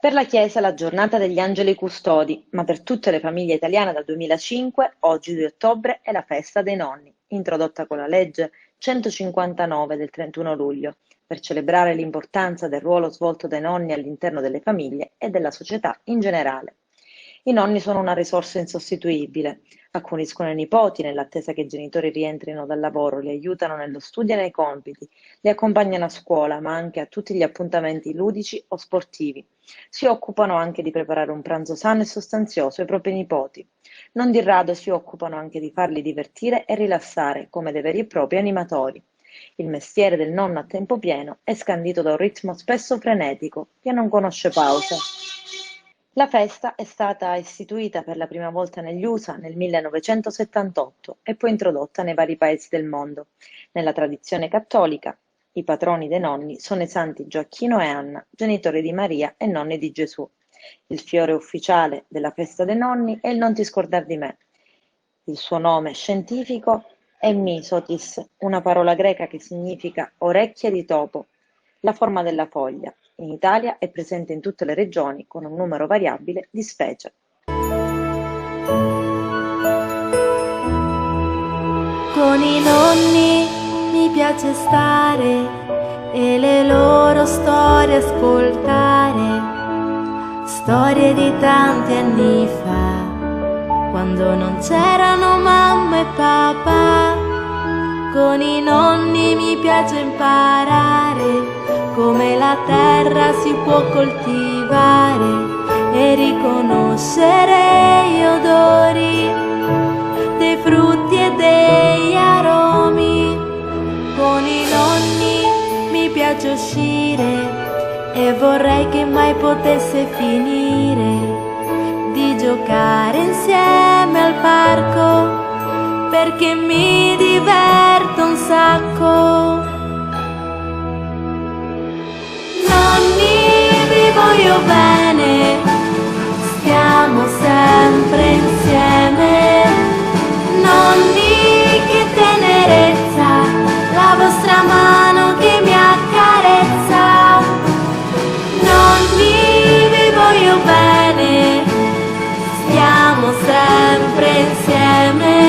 Per la Chiesa la giornata degli angeli custodi, ma per tutte le famiglie italiane dal 2005, oggi 2 ottobre, è la festa dei nonni, introdotta con la legge 159 del 31 luglio, per celebrare l'importanza del ruolo svolto dai nonni all'interno delle famiglie e della società in generale. I nonni sono una risorsa insostituibile, accudiscono i nipoti nell'attesa che i genitori rientrino dal lavoro, li aiutano nello studio e nei compiti, li accompagnano a scuola, ma anche a tutti gli appuntamenti ludici o sportivi. Si occupano anche di preparare un pranzo sano e sostanzioso ai propri nipoti. Non di rado si occupano anche di farli divertire e rilassare, come dei veri e propri animatori. Il mestiere del nonno a tempo pieno è scandito da un ritmo spesso frenetico, che non conosce pause. La festa è stata istituita per la prima volta negli USA nel 1978 e poi introdotta nei vari paesi del mondo. Nella tradizione cattolica, i patroni dei nonni sono i santi Gioacchino e Anna, genitori di Maria e nonni di Gesù. Il fiore ufficiale della festa dei nonni è il Non ti scordar di me. Il suo nome scientifico è Misotis, una parola greca che significa orecchie di topo. La forma della foglia. In Italia è presente in tutte le regioni con un numero variabile di specie. Con i nonni mi piace stare e le loro storie ascoltare, storie di tanti anni fa, quando non c'erano mamma e papà. Con i nonni mi piace imparare come la terra si può coltivare e riconoscere gli odori dei frutti e degli aromi. Con i nonni mi piace uscire e vorrei che mai potesse finire di giocare insieme al parco, perché mi diverto un sacco. Nonni, vi voglio bene, stiamo sempre insieme. Nonni, che tenerezza, la vostra mano che mi accarezza. Nonni, vi voglio bene, stiamo sempre insieme.